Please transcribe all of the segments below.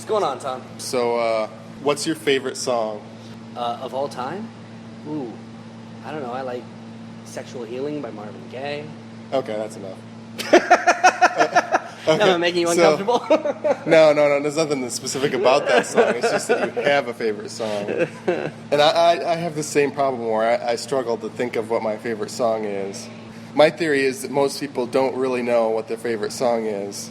going on, Tom? So, what's your favorite song? Of all time? Ooh, I don't know. I like Sexual Healing by Marvin Gaye. Okay, that's enough. Okay, am I making you uncomfortable? No. There's nothing specific about that song. It's just that you have a favorite song. And I have the same problem where I struggle to think of what my favorite song is. My theory is that most people don't really know what their favorite song is,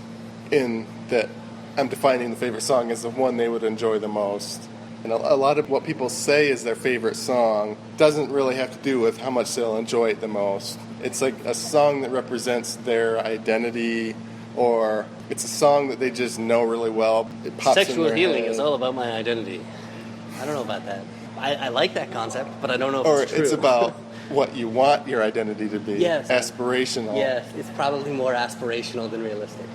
in that I'm defining the favorite song as the one they would enjoy the most. And a lot of what people say is their favorite song doesn't really have to do with how much they'll enjoy it the most. It's like a song that represents their identity, or it's a song that they just know really well. It pops Sexual in their Healing head. is all about my identity. I don't know about that. I like that concept, but I don't know if Or it's true. it's about what you want your identity to be. Yes. Aspirational. Yes, it's probably more aspirational than realistic.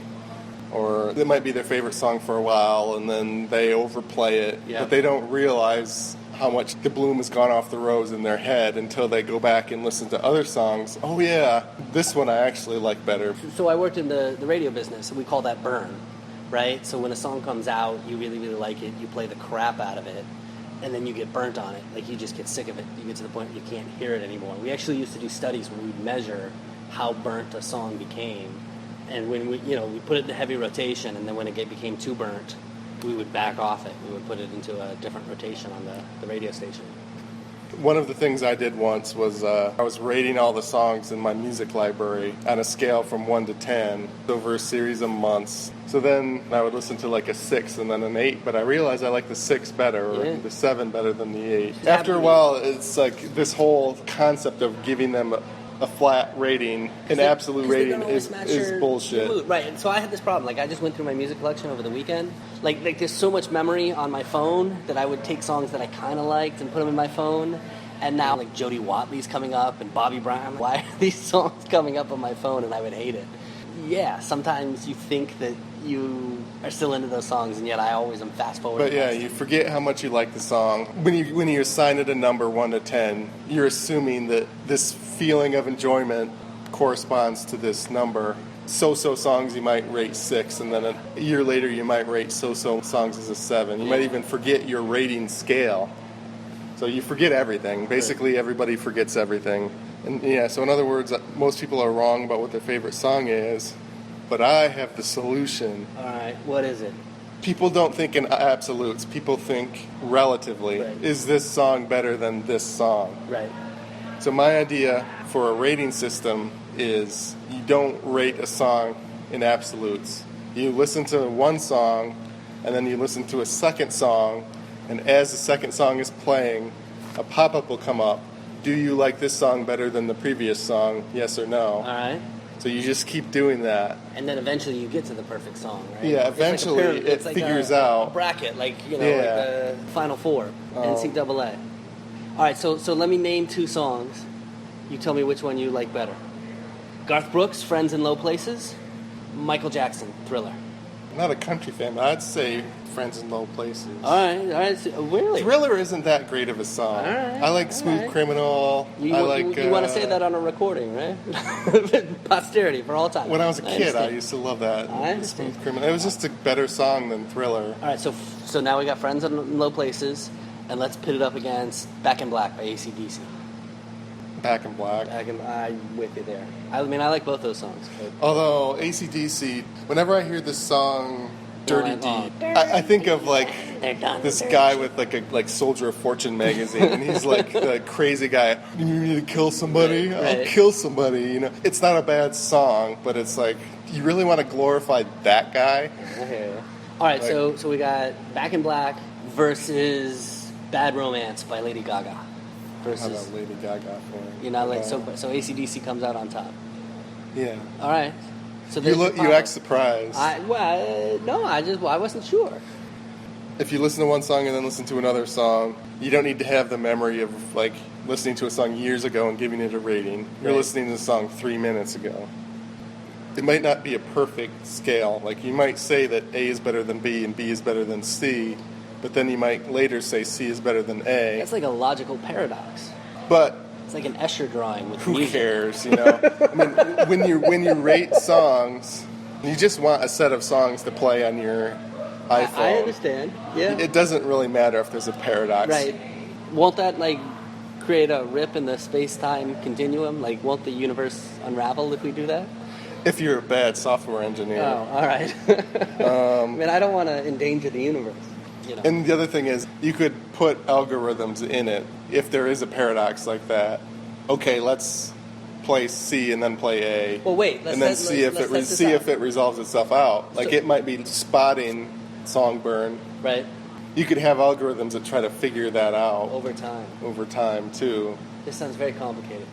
Or it might be their favorite song for a while, and then they overplay it, but they don't realize how much the bloom has gone off the rose in their head until they go back and listen to other songs. Oh yeah, this one I actually like better. So I worked in the radio business, and we call that burn, right? So when a song comes out, you really, really like it, you play the crap out of it, and then you get burnt on it. Like, you just get sick of it. You get to the point where you can't hear it anymore. We actually used to do studies where we'd measure how burnt a song became. And when we put it in heavy rotation, and then when it became too burnt, we would back off it. We would put it into a different rotation on the radio station. One of the things I did once was I was rating all the songs in my music library on a scale from 1 to 10 over a series of months. So then I would listen to like a 6 and then an 8, but I realized I like the 6 better, or the 7 better than the 8. After a while, it's like this whole concept of giving them a flat rating, an absolute rating is bullshit. Mood. Right, and so I had this problem. Like, I just went through my music collection over the weekend. Like there's so much memory on my phone that I would take songs that I kind of liked and put them in my phone. And now, like, Jody Watley's coming up and Bobby Brown. Why are these songs coming up on my phone? And I would hate it. Yeah, sometimes you think that you are still into those songs, and yet I always am fast forwarding. But yeah, you forget how much you like the song. When you assign it a number 1 to 10, you're assuming that this feeling of enjoyment corresponds to this number. So-so songs you might rate 6, and then a year later you might rate so-so songs as a 7. You might even forget your rating scale. So you forget everything. Basically, everybody forgets everything. And yeah, so in other words, most people are wrong about what their favorite song is, but I have the solution. All right, what is it? People don't think in absolutes. People think relatively. Right. Is this song better than this song? Right. So my idea for a rating system is you don't rate a song in absolutes. You listen to one song, and then you listen to a second song, and as the second song is playing, a pop-up will come up. Do you like this song better than the previous song? Yes or no? All right. So you just keep doing that. And then eventually you get to the perfect song, right? Yeah, eventually it figures out. A bracket, like the Final Four, NCAA. All right, so let me name 2 songs. You tell me which one you like better. Garth Brooks, Friends in Low Places. Michael Jackson, Thriller. I'm not a country fan, but I'd say Friends in Low Places. All right. So, really? Thriller isn't that great of a song. All right, I like Smooth Criminal. You want to say that on a recording, right? Posterity, for all time. When I was a kid, I used to love that. I understand. Smooth Criminal. It was just a better song than Thriller. All right, so now we got Friends in Low Places, and let's pit it up against Back in Black by AC/DC. Back in Black. I'm with you there. I mean, I like both those songs. But Although AC/DC, whenever I hear this song, Dirty Deep, I think of like this guy with like Soldier of Fortune magazine, and he's like the crazy guy. You need to kill somebody? Right. I'll kill somebody. You know, it's not a bad song, but it's like you really want to glorify that guy. Okay. All right, so we got Back in Black versus Bad Romance by Lady Gaga. How about Lady Gaga for it? You know, so AC/DC comes out on top. Yeah. All right. So you act surprised. No, I wasn't sure. If you listen to one song and then listen to another song, you don't need to have the memory of like listening to a song years ago and giving it a rating. You're listening to the song 3 minutes ago. It might not be a perfect scale. Like you might say that A is better than B and B is better than C, but then you might later say C is better than A. That's like a logical paradox. But it's like an Escher drawing with who music. cares, you know? I mean, when you rate songs, you just want a set of songs to play on iPhone. I understand. Yeah. It doesn't really matter if there's a paradox. Right. Won't that create a rip in the space-time continuum? Won't the universe unravel if we do that? If you're a bad software engineer. Oh, all right. I don't want to endanger the universe. And the other thing is, you could put algorithms in it if there is a paradox like that. Okay, let's play C and then play A. Well, wait. See if it resolves itself out. It might be spotting songbird. Right. You could have algorithms that try to figure that out over time too. This sounds very complicated.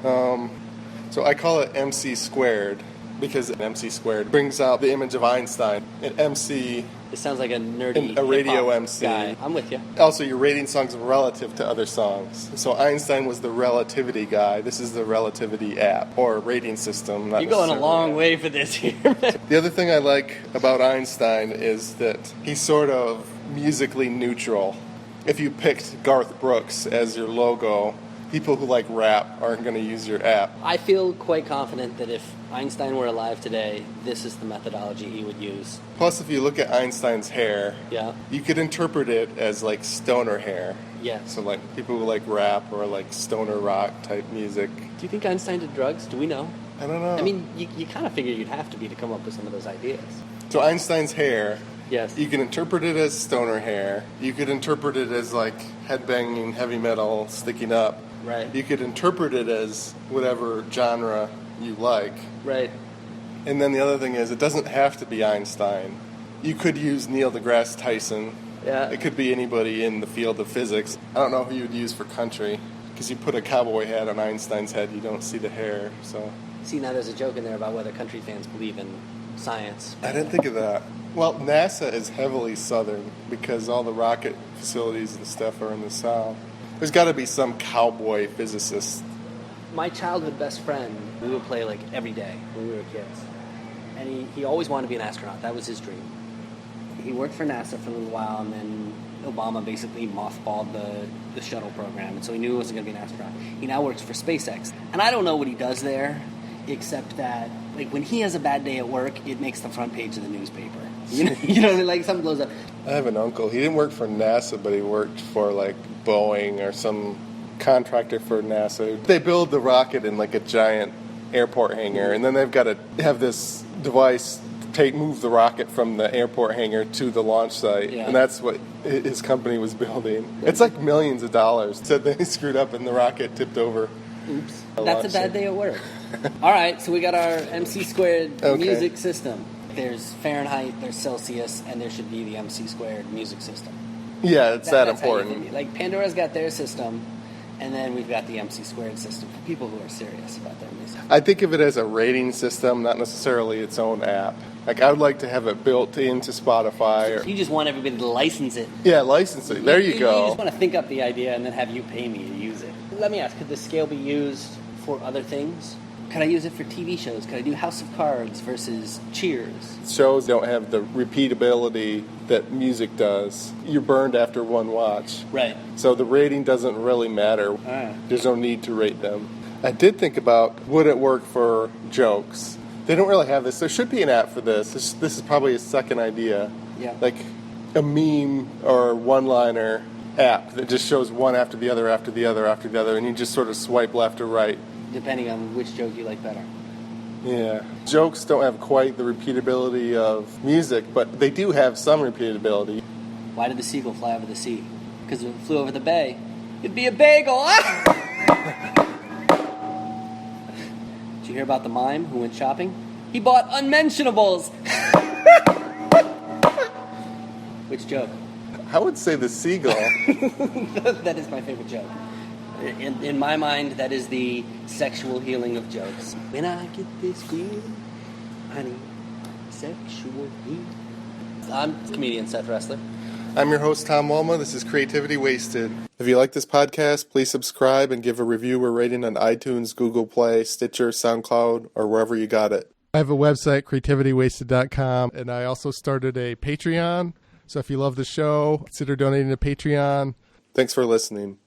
So I call it MC Squared because MC Squared brings out the image of Einstein. An MC. It sounds like a nerdy a radio MC guy. I'm with you. Also, you're rating songs relative to other songs. So Einstein was the relativity guy. This is the relativity app or rating system. You're going a long way for this here. The other thing I like about Einstein is that he's sort of musically neutral. If you picked Garth Brooks as your logo, people who like rap aren't going to use your app. I feel quite confident that if Einstein were alive today, this is the methodology he would use. Plus, if you look at Einstein's hair, yeah, you could interpret it as stoner hair. Yeah. So people who like rap or stoner rock type music. Do you think Einstein did drugs? Do we know? I don't know. I mean, you kind of figure you'd have to be to come up with some of those ideas. So Einstein's hair. Yes. You can interpret it as stoner hair. You could interpret it as headbanging heavy metal sticking up. Right. You could interpret it as whatever genre you like. Right. And then the other thing is, it doesn't have to be Einstein. You could use Neil deGrasse Tyson. Yeah. It could be anybody in the field of physics. I don't know who you would use for country, because you put a cowboy hat on Einstein's head, you don't see the hair. So. See, now there's a joke in there about whether country fans believe in science. I didn't think of that. Well, NASA is heavily southern because all the rocket facilities and stuff are in the south. There's got to be some cowboy physicist. My childhood best friend, we would play every day when we were kids. And he always wanted to be an astronaut. That was his dream. He worked for NASA for a little while, and then Obama basically mothballed the shuttle program, and so he knew he wasn't going to be an astronaut. He now works for SpaceX. And I don't know what he does there, except that when he has a bad day at work, it makes the front page of the newspaper. You know, something blows up. I have an uncle. He didn't work for NASA, but he worked for Boeing or some contractor for NASA. They build the rocket in a giant airport hangar, and then they've got to have this device move the rocket from the airport hangar to the launch site, and that's what his company was building. It's millions of dollars. So they screwed up and the rocket tipped over. Oops. That's a bad day at work. All right, so we got our MC Squared music system. There's Fahrenheit, there's Celsius, and there should be the MC Squared music system. Yeah, that's important. Pandora's got their system, and then we've got the MC Squared system for people who are serious about their music. I think of it as a rating system, not necessarily its own app. I would like to have it built into Spotify. You just want everybody to license it. Yeah, license it. There you go. You just want to think up the idea and then have you pay me to use it. Let me ask, could this scale be used for other things? Could I use it for TV shows? Could I do House of Cards versus Cheers? Shows don't have the repeatability that music does. You're burned after one watch. Right. So the rating doesn't really matter. There's no need to rate them. I did think about, would it work for jokes? They don't really have this. There should be an app for this. This is probably a second idea. Yeah. A meme or one-liner app that just shows one after the other, after the other, after the other, and you just sort of swipe left or right. Depending on which joke you like better. Yeah. Jokes don't have quite the repeatability of music, but they do have some repeatability. Why did the seagull fly over the sea? Because if it flew over the bay, it'd be a bagel. Did you hear about the mime who went shopping? He bought unmentionables. Which joke? I would say the seagull. That is my favorite joke. In my mind, that is the sexual healing of jokes. When I get this feeling, honey, sexual healing. I'm comedian Seth Resler. I'm your host, Tom Walma. This is Creativity Wasted. If you like this podcast, please subscribe and give a review or rating on iTunes, Google Play, Stitcher, SoundCloud, or wherever you got it. I have a website, creativitywasted.com, and I also started a Patreon. So if you love the show, consider donating to Patreon. Thanks for listening.